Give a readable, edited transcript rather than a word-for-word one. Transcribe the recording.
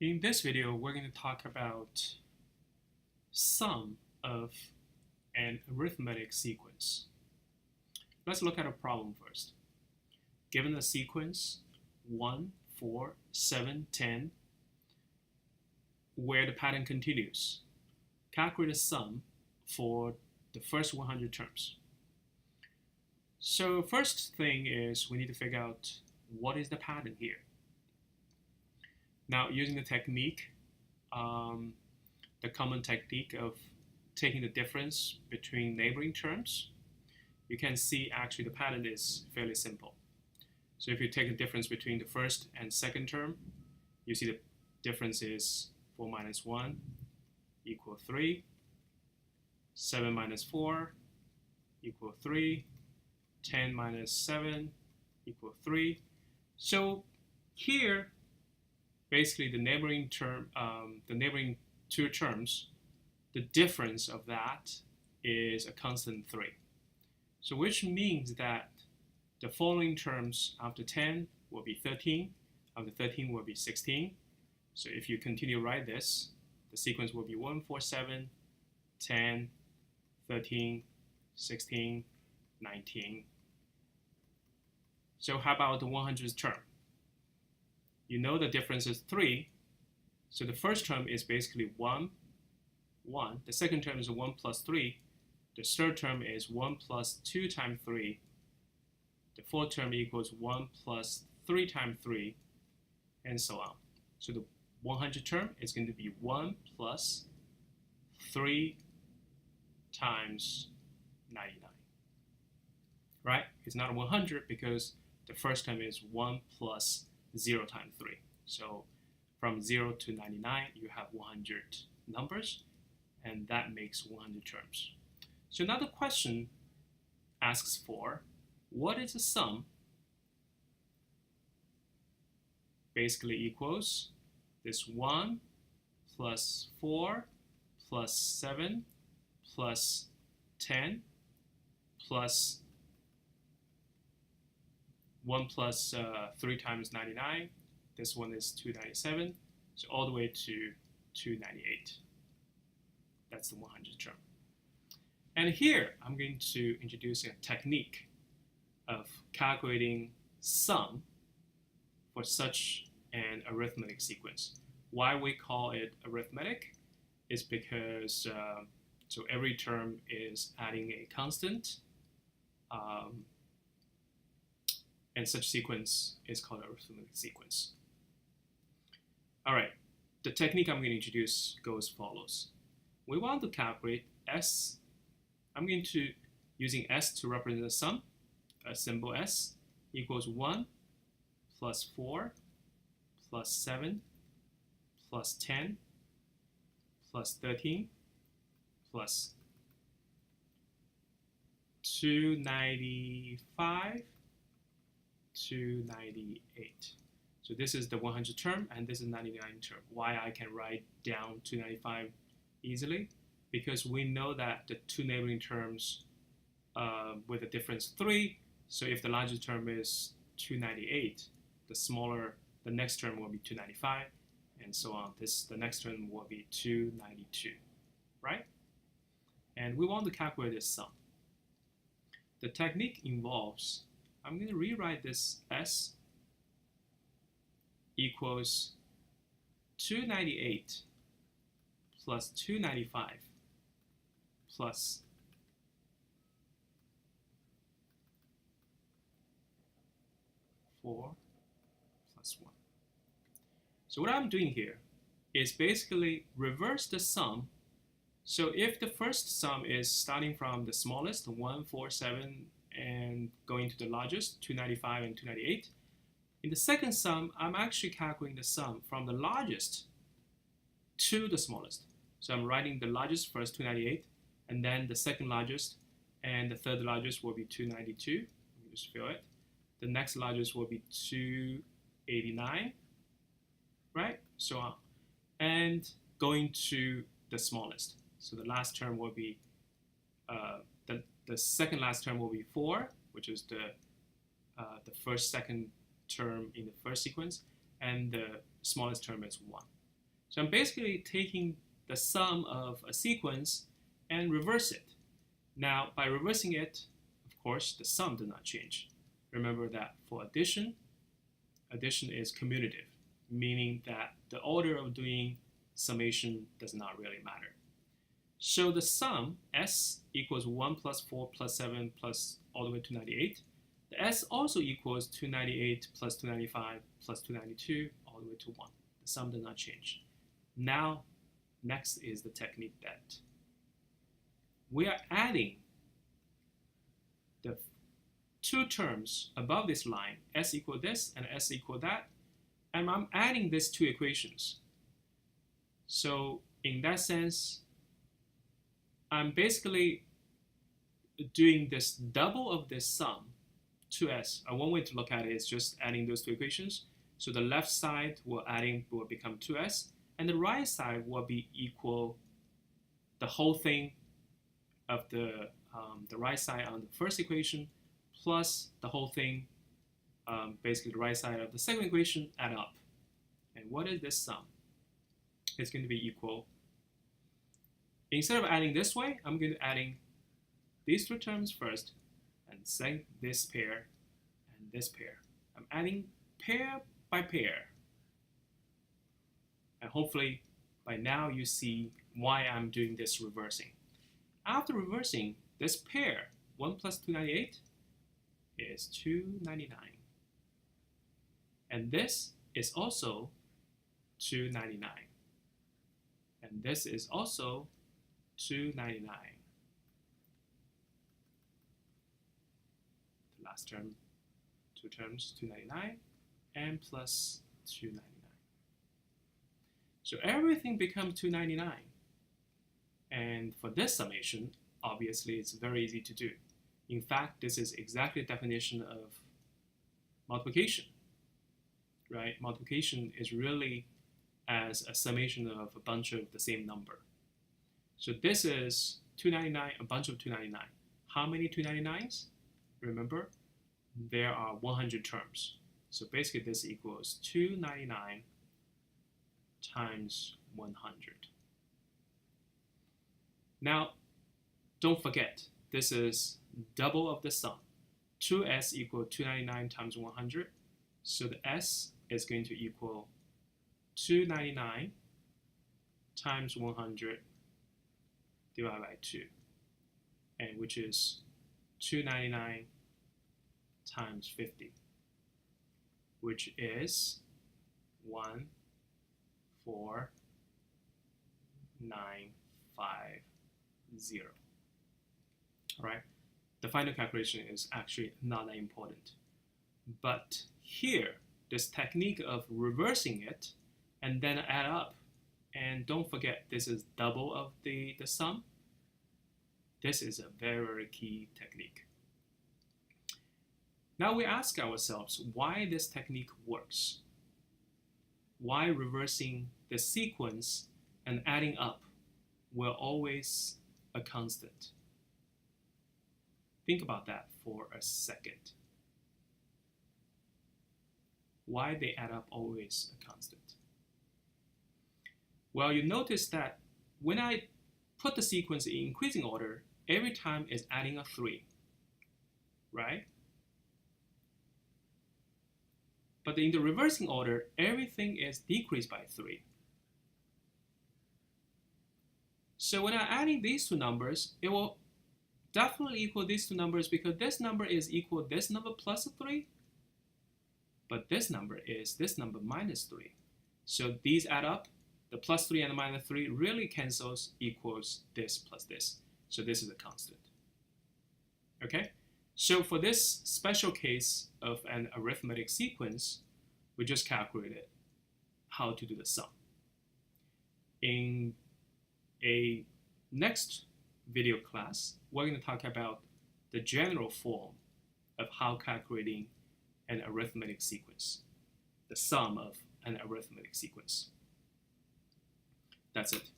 In this video, we're going to talk about sum of an arithmetic sequence. Let's look at a problem first. Given a sequence 1, 4, 7, 10, where the pattern continues, calculate a sum for the first 100 terms. So first thing is we need to figure out what is the pattern here. Now, using the technique, the common technique of taking the difference between neighboring terms, you can see actually the pattern is fairly simple. So if you take the difference between the first and second term, you see the difference is 4 minus 1 equal 3, 7 minus 4 equal 3, 10 minus 7 equal 3. So here, basically the neighboring term, the neighboring two terms, the difference of that is a constant 3. So which means that the following terms after 10 will be 13, after 13 will be 16. So if you continue to write this, the sequence will be 1, 4, 7, 10, 13, 16, 19. So how about the 100th term? You know the difference is 3. So the first term is basically 1, 1. The second term is 1 plus 3. The third term is 1 plus 2 times 3. The fourth term equals 1 plus 3 times 3, and so on. So the 100 term is going to be 1 plus 3 times 99. Right? It's not 100 because the first term is 1 plus 0 times 3. So from 0 to 99, you have 100 numbers, and that makes 100 terms. So now the question asks for, what is the sum? Basically equals this 1 plus 4 plus 7 plus 10 plus 1 plus 3 times 99. This one is 297. So all the way to 298. That's the 100 term. And here I'm going to introduce a technique of calculating sum for such an arithmetic sequence. Why we call it arithmetic is because so every term is adding a constant, and such sequence is called arithmetic sequence. All right, the technique I'm going to introduce goes as follows. We want to calculate S. I'm going to using S to represent the sum, a symbol S equals 1 plus 4 plus 7 plus 10 plus 13 plus 295 to 98. So this is the 100 term, and this is 99 term. Why I can write down 295 easily? Because we know that the two neighboring terms with a difference 3. So if the largest term is 298, the next term will be 295, and so on. The next term will be 292, right? And we want to calculate this sum. The technique involves, I'm going to rewrite this S equals 298 plus 295 plus 4 plus 1. So what I'm doing here is basically reverse the sum. So if the first sum is starting from the smallest, 1, 4, 7, and going to the largest, 295 and 298, in the second sum, I'm actually calculating the sum from the largest to the smallest. So I'm writing the largest first, 298, and then the second largest, and the third largest will be 292. Let me just fill it. The next largest will be 289, right? So on. And going to the smallest. So the last term will be, the second last term will be 4, which is the first, second term in the first sequence, and the smallest term is 1. So I'm basically taking the sum of a sequence and reverse it. Now, by reversing it, of course, the sum does not change. Remember that for addition, addition is commutative, meaning that the order of doing summation does not really matter. So the sum, S equals 1 plus 4 plus 7 plus all the way to 98. The S also equals 298 plus 295 plus 292 all the way to 1. The sum does not change. Now, next is the technique that we are adding the two terms above this line, S equal this and S equal that, and I'm adding these two equations. So in that sense, I'm basically doing this double of this sum, 2s. One way to look at it is just adding those two equations. So the left side will become 2s, and the right side will be equal the whole thing of the right side on the first equation plus the whole thing, basically the right side of the second equation, add up. And what is this sum? It's going to be equal. Instead of adding this way, I'm going to adding these two terms first, and second this pair and this pair. I'm adding pair by pair. And hopefully by now you see why I'm doing this reversing. After reversing, this pair, 1 plus 298, is 299. And this is also 299. And this is also 299. The last term, two terms, 299, and plus 299. So everything becomes 299. And for this summation, obviously it's very easy to do. In fact, this is exactly the definition of multiplication, right? Multiplication is really as a summation of a bunch of the same number. So this is 299, a bunch of 299. How many 299s? Remember, there are 100 terms. So basically this equals 299 times 100. Now, don't forget, this is double of the sum. 2s equals 299 times 100. So the s is going to equal 299 times 100 divided by 2, and which is 299 times 50, which is 14950. All right, the final calculation is actually not that important, but here, this technique of reversing it and then add up, and don't forget this is double of the sum. This is a very, very key technique. Now we ask ourselves why this technique works. Why reversing the sequence and adding up will always a constant. Think about that for a second. Why they add up always a constant? Well, you notice that when I put the sequence in increasing order, every time is adding a 3, right? But in the reversing order, everything is decreased by 3. So when I'm adding these two numbers, it will definitely equal these two numbers because this number is equal this number plus 3, but this number is this number minus 3. So these add up. The plus 3 and the minus 3 really cancels, equals this plus this. So this is a constant. Okay? So for this special case of an arithmetic sequence, we just calculated how to do the sum. In a next video class, we're going to talk about the general form of how calculating an arithmetic sequence, the sum of an arithmetic sequence. That's it.